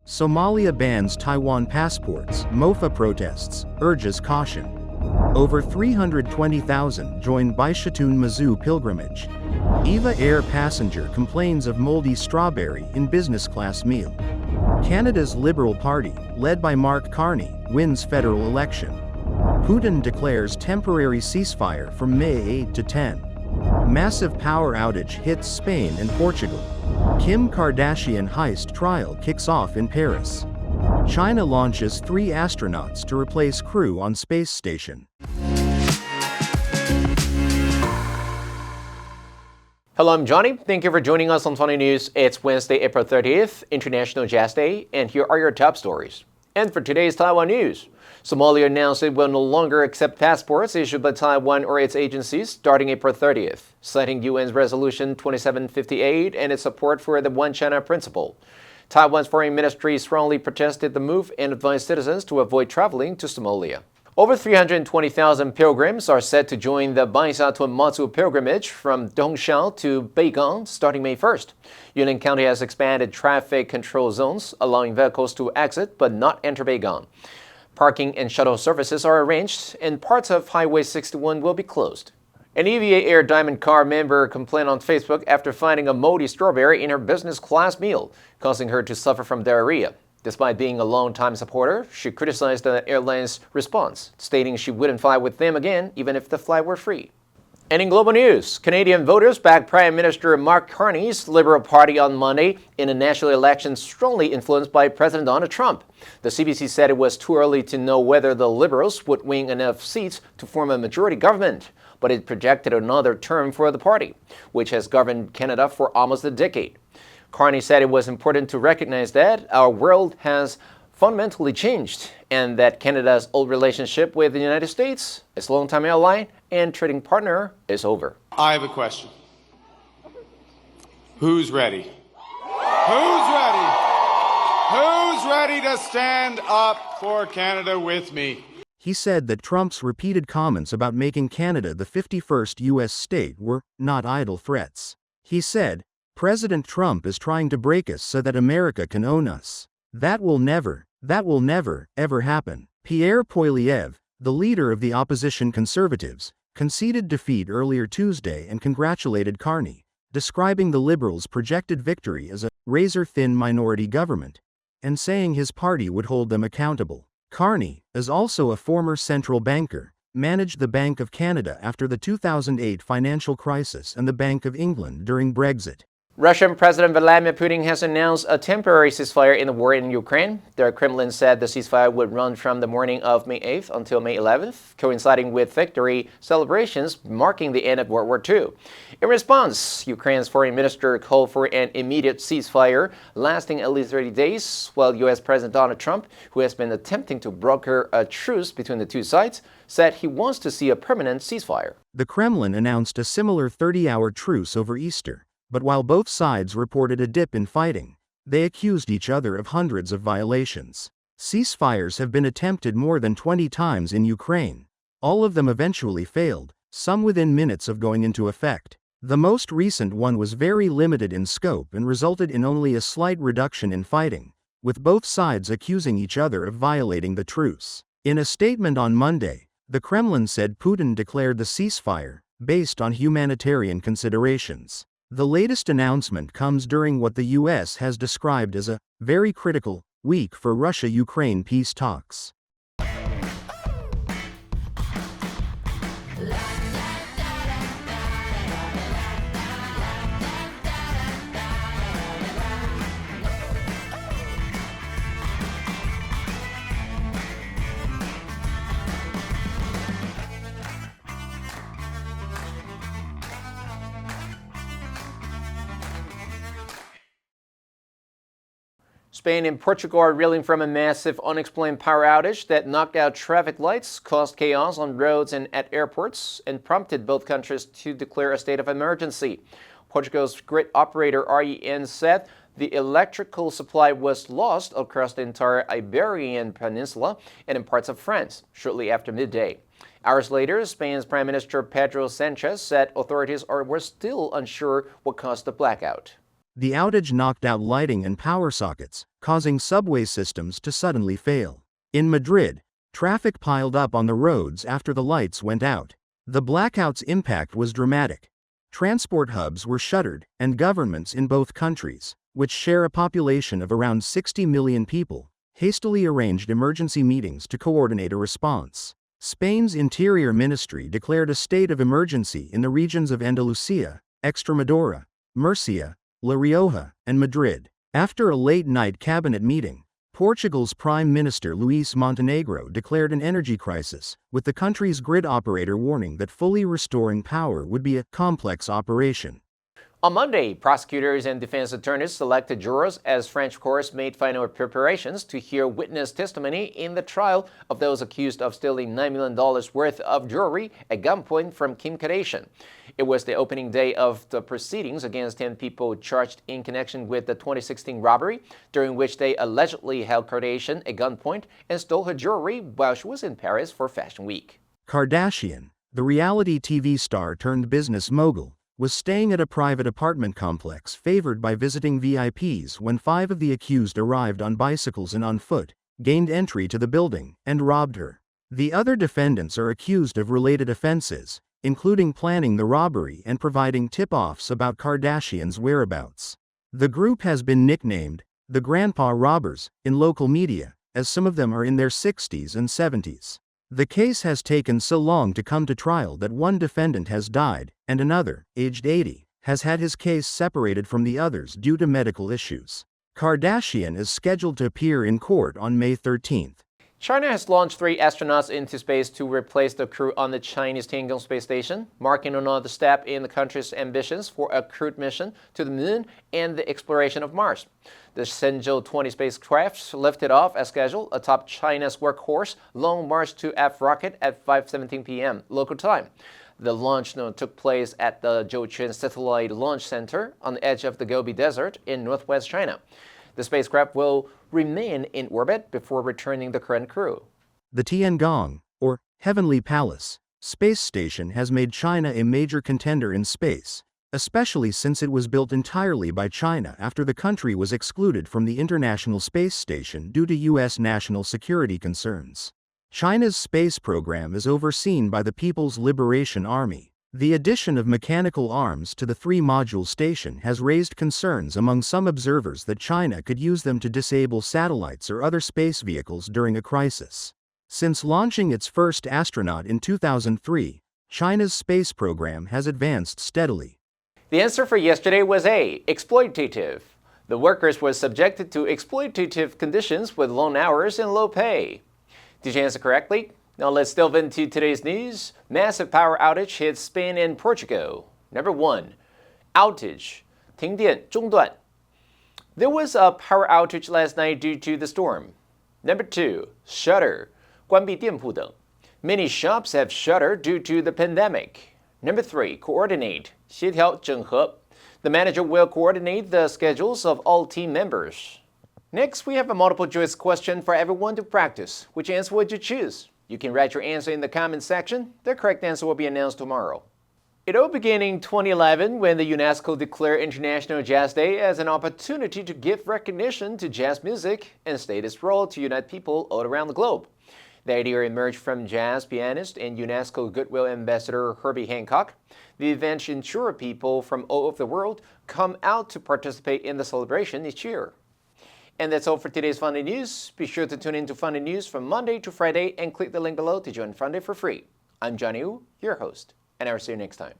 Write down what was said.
Somalia bans Taiwan passports, MOFA protests, urges caution. Over 320,000 join Baishatun Mazu pilgrimage. EVA Air passenger complains of moldy strawberry in business class meal. Canada's Liberal Party, led by Mark Carney, wins federal election. Putin declares temporary ceasefire from May 8 to 10. Massive power outage hits Spain and Portugal. Kim Kardashian heist trial kicks off in Paris. China launches 3 astronauts to replace crew on space station. Hello, I'm Johnny. Thank you for joining us on Funday News. It's Wednesday, April 30th, International Jazz Day, and here are your top stories. And for today's Taiwan news, Somalia announced it will no longer accept passports issued by Taiwan or its agencies starting April 30th, citing UN's Resolution 2758 and its support for the One China principle. Taiwan's foreign ministry strongly protested the move and advised citizens to avoid traveling to Somalia. Over 320,000 pilgrims are set to join the Baishatun Mazu pilgrimage from Dongxiao to Beigang starting May 1st. Yunnan County has expanded traffic control zones, allowing vehicles to exit but not enter Beigang. Parking and shuttle services are arranged, and parts of Highway 61 will be closed. An EVA Air Diamond Car member complained on Facebook after finding a moldy strawberry in her business class meal, causing her to suffer from diarrhea. Despite being a long-time supporter, she criticized the airline's response, stating she wouldn't fly with them again even if the flight were free. And in global news, Canadian voters backed Prime Minister Mark Carney's Liberal Party on Monday in a national election strongly influenced by President Donald Trump. The CBC said it was too early to know whether the Liberals would win enough seats to form a majority government, but it projected another term for the party, which has governed Canada for almost a decade. Carney said it was important to recognize that our world has fundamentally changed and that Canada's old relationship with the United States, its longtime ally and trading partner, is over. I have a question. Who's ready? Who's ready? Who's ready to stand up for Canada with me? He said that Trump's repeated comments about making Canada the 51st U.S. state were not idle threats. He said, President Trump is trying to break us so that America can own us. That will never, ever happen. Pierre Poilievre, the leader of the opposition Conservatives, conceded defeat earlier Tuesday and congratulated Carney, describing the Liberals' projected victory as a razor-thin minority government, and saying his party would hold them accountable. Carney is also a former central banker, managed the Bank of Canada after the 2008 financial crisis and the Bank of England during Brexit. Russian President Vladimir Putin has announced a temporary ceasefire in the war in Ukraine. The Kremlin said the ceasefire would run from the morning of May 8th until May 11th, coinciding with victory celebrations marking the end of World War II. In response, Ukraine's foreign minister called for an immediate ceasefire lasting at least 30 days, while U.S. President Donald Trump, who has been attempting to broker a truce between the two sides, said he wants to see a permanent ceasefire. The Kremlin announced a similar 30-hour truce over Easter. But while both sides reported a dip in fighting, they accused each other of hundreds of violations. Ceasefires have been attempted more than 20 times in Ukraine. All of them eventually failed, some within minutes of going into effect. The most recent one was very limited in scope and resulted in only a slight reduction in fighting, with both sides accusing each other of violating the truce. In a statement on Monday, the Kremlin said Putin declared the ceasefire based on humanitarian considerations. The latest announcement comes during what the U.S. has described as a very critical week for Russia-Ukraine peace talks. Spain and Portugal are reeling from a massive unexplained power outage that knocked out traffic lights, caused chaos on roads and at airports, and prompted both countries to declare a state of emergency. Portugal's grid operator REN said the electrical supply was lost across the entire Iberian Peninsula and in parts of France shortly after midday. Hours later, Spain's Prime Minister Pedro Sanchez said authorities were still unsure what caused the blackout. The outage knocked out lighting and power sockets, causing subway systems to suddenly fail. In Madrid, traffic piled up on the roads after the lights went out. The blackout's impact was dramatic. Transport hubs were shuttered, and governments in both countries, which share a population of around 60 million people, hastily arranged emergency meetings to coordinate a response. Spain's Interior Ministry declared a state of emergency in the regions of Andalusia, Extremadura, Murcia, La Rioja, and Madrid. After a late-night cabinet meeting, Portugal's Prime Minister Luís Montenegro declared an energy crisis, with the country's grid operator warning that fully restoring power would be a complex operation. On Monday, prosecutors and defense attorneys selected jurors as French courts made final preparations to hear witness testimony in the trial of those accused of stealing $9 million worth of jewelry at gunpoint from Kim Kardashian. It was the opening day of the proceedings against 10 people charged in connection with the 2016 robbery, during which they allegedly held Kardashian at gunpoint and stole her jewelry while she was in Paris for Fashion Week. Kardashian, the reality TV star turned business mogul, was staying at a private apartment complex favored by visiting VIPs when 5 of the accused arrived on bicycles and on foot, gained entry to the building, and robbed her. The other defendants are accused of related offenses, including planning the robbery and providing tip-offs about Kardashian's whereabouts. The group has been nicknamed the Grandpa Robbers in local media, as some of them are in their 60s and 70s. The case has taken so long to come to trial that one defendant has died, and another, aged 80, has had his case separated from the others due to medical issues. Kardashian is scheduled to appear in court on May 13th. China has launched 3 astronauts into space to replace the crew on the Chinese Tiangong space station, marking another step in the country's ambitions for a crewed mission to the moon and the exploration of Mars. The Shenzhou 20 spacecraft lifted off as scheduled atop China's workhorse Long March 2F rocket at 5:17 p.m. local time. The launch took place at the Zhouquan Satellite Launch Center on the edge of the Gobi Desert in northwest China. The spacecraft will remain in orbit before returning the current crew. The Tiangong, or Heavenly Palace, space station has made China a major contender in space, especially since it was built entirely by China after the country was excluded from the International Space Station due to U.S. national security concerns. China's space program is overseen by the People's Liberation Army. The addition of mechanical arms to the 3-module station has raised concerns among some observers that China could use them to disable satellites or other space vehicles during a crisis. Since launching its first astronaut in 2003, China's space program has advanced steadily. The answer for yesterday was A, exploitative. The workers were subjected to exploitative conditions with long hours and low pay. Did you answer correctly? Now let's delve into today's news. Massive power outage hits Spain and Portugal. Number 1. Outage. 停电中断. There was a power outage last night due to the storm. Number 2. Shutter. 关闭店铺等. Many shops have shuttered due to the pandemic. Number 3. Coordinate. 协调整合. The manager will coordinate the schedules of all team members. Next, we have a multiple choice question for everyone to practice. Which answer would you choose? You can write your answer in the comment section. The correct answer will be announced tomorrow. It all began in 2011 when the UNESCO declared International Jazz Day as an opportunity to give recognition to jazz music and state its role to unite people all around the globe. The idea emerged from jazz pianist and UNESCO Goodwill Ambassador Herbie Hancock. The event ensured people from all over the world come out to participate in the celebration each year. And that's all for today's Funday News. Be sure to tune in to Funday News from Monday to Friday and click the link below to join Funday for free. I'm Johnny Wu, your host, and I'll see you next time.